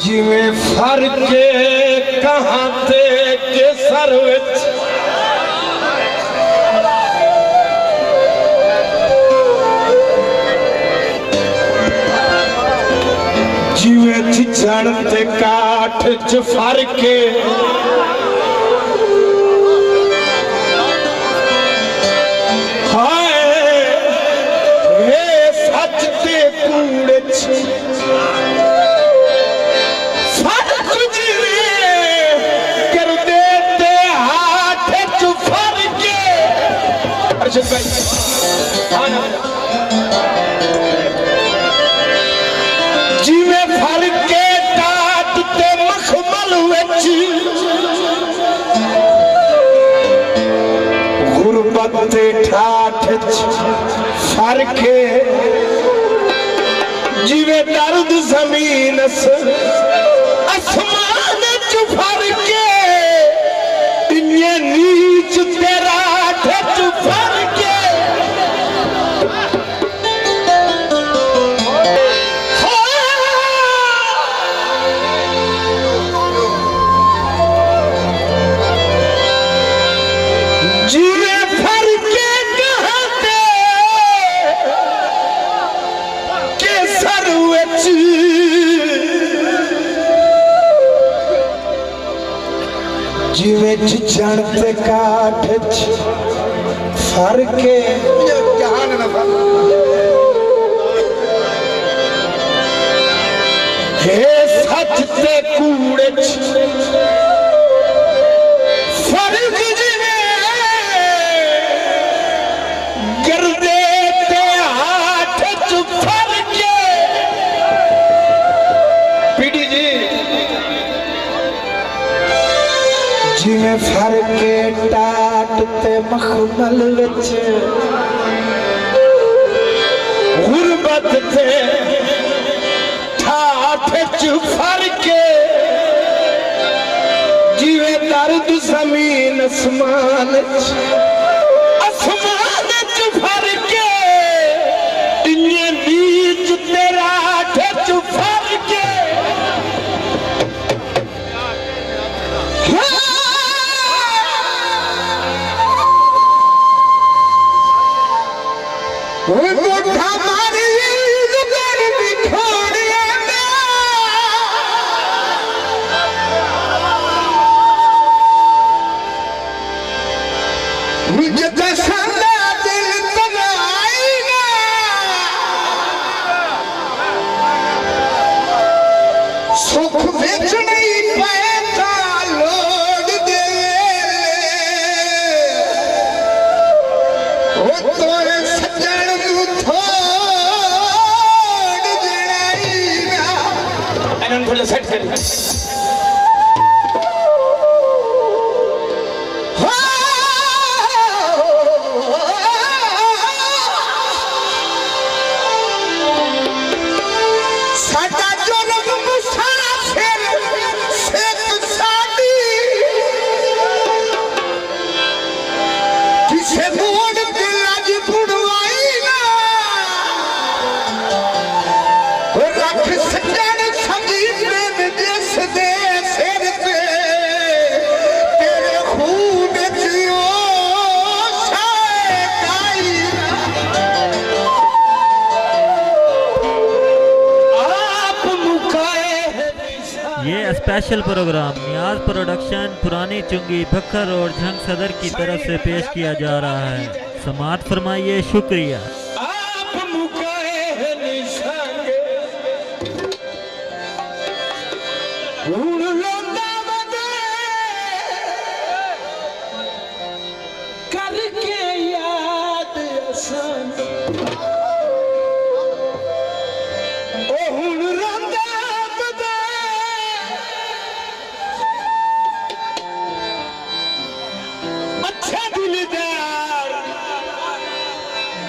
जिमें फर्क कहां ते के सर विच जिमें झिझण ते काठ च फर्क हाय हे सच ते कूड़े जिमें फर्क के टाट ते मखमल विच गुरबत ते ठाठ फर्क जिमें दर्द जमीन आसमान च फर्क इन्ने नीच तेरा च फर्क जिमें झिझण ते काठ फर्क हे सच ते कूड़े फर्क जिमें गिरदे ते हाथ च फर्क पीडी जी जिमें फर्क टाट ते मखमल विच गुरबत ते ठाठ च फर्क जिमें दर्द जमीन आसमान च फर्क इन्ने नीच तेरा च फर्क सुख बिच नहीं पैसा लोड दे तोरे सज्जन तू थोड़ देना इन्होंने थोड़ा सेट कर स्पेशल प्रोग्राम नियाज प्रोडक्शन पुरानी चुंगी भक्खर रोड झंग सदर की तरफ से पेश किया जा रहा है। समाअत फरमाइए, शुक्रिया।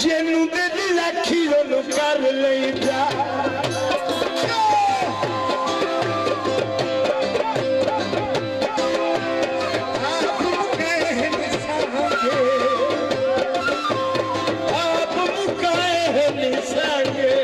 जेनू दिल रखी ओनू कर लई जा आप मुकाए निसंगे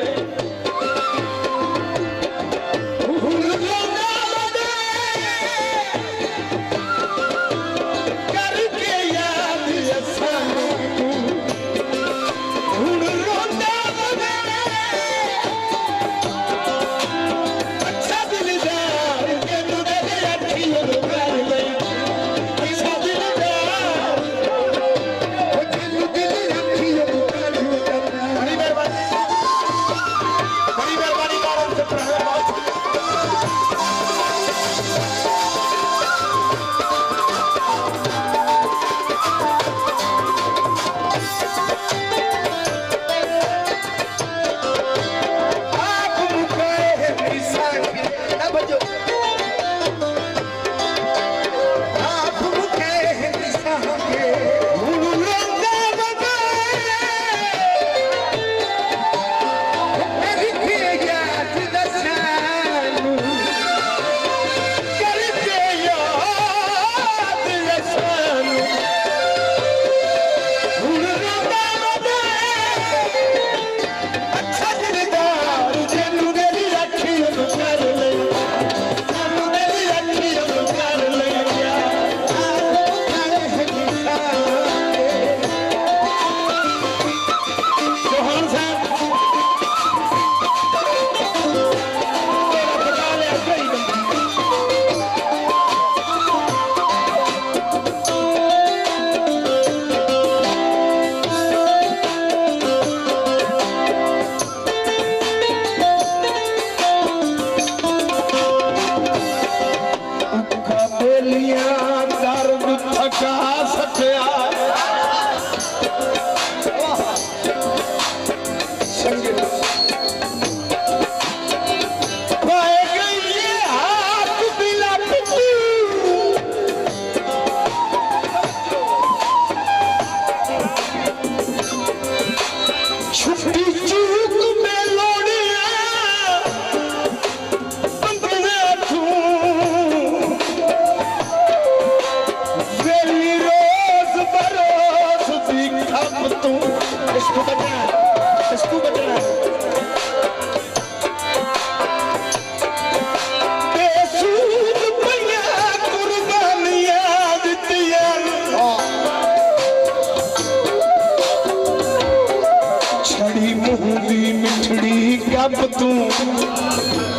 रब तू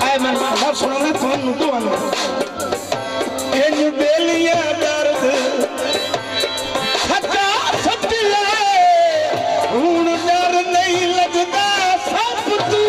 ऐ मैं खबर सुनाना तुहानू तुहानू इन बेलियां दर्द खट्टा सत्तिया हुण डर नहीं लगदा सब तू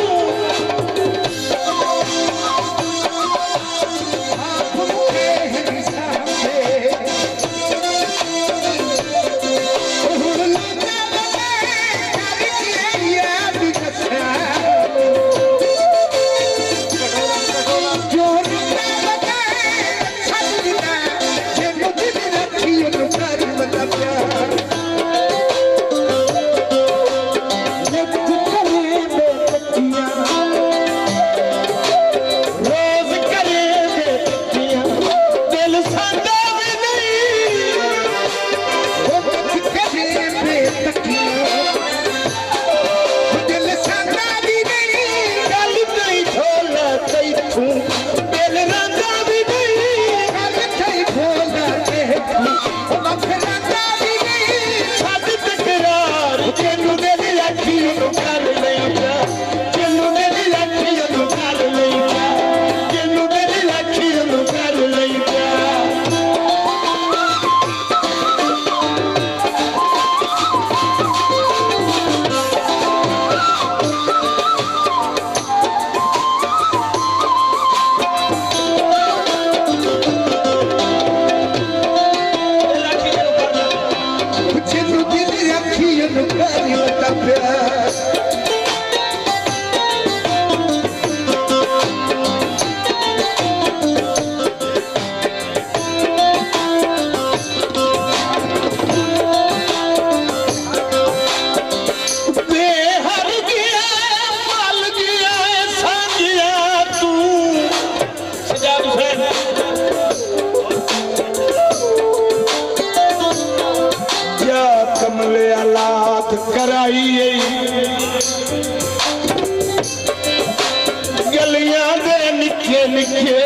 गलियां दे निके निके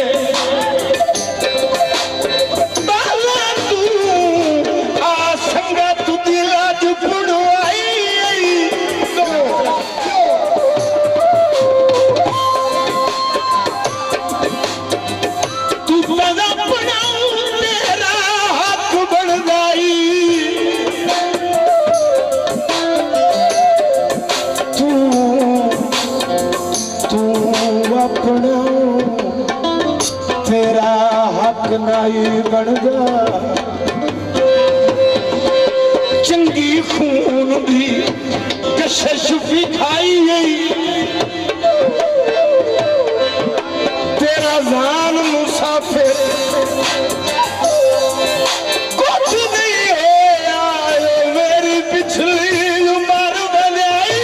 बाला तू आ संगा तू दिला च पुड़वाई तू बड़ा अपना तेरा हक बन गई अपना तेरा हक नहीं बनदा चंगी खून दी कशिश भी खाई गई तेरा जान मुसाफिर कुछ नहीं है मेरी पिछली उम्र बनाई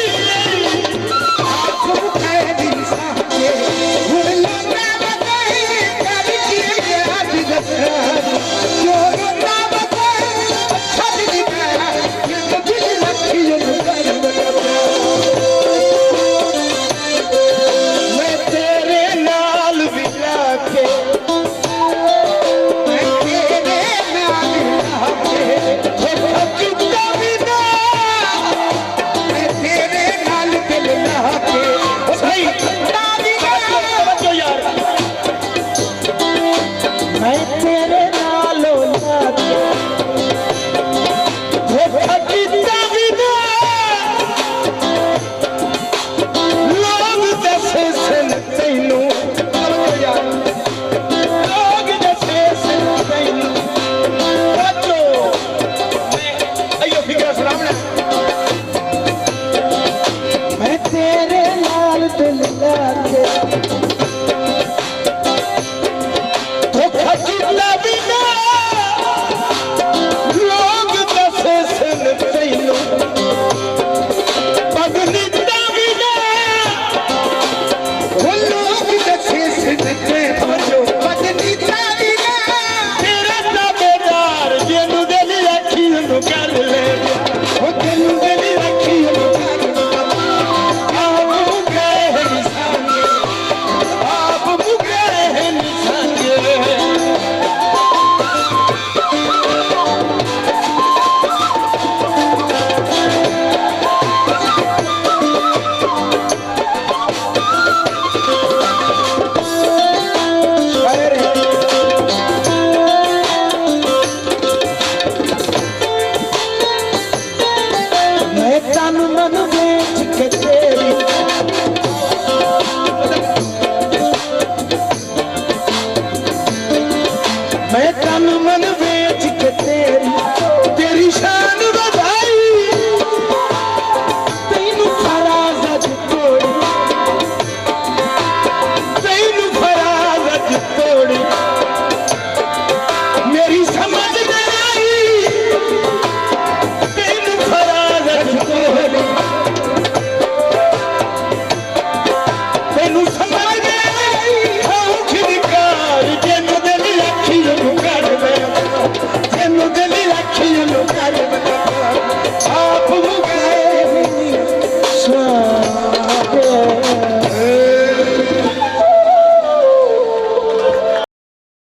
मैं तन मन बेच के तेरी शान बधाई तेनू फराज़त तोड़ी तेनू फराज़त तोड़ी मेरी समझ में आई तेनू फराज़त तोड़ी तेनू समझ में आई औख निकाल जिन दिल अखियों कर जिन दिल अखियों कर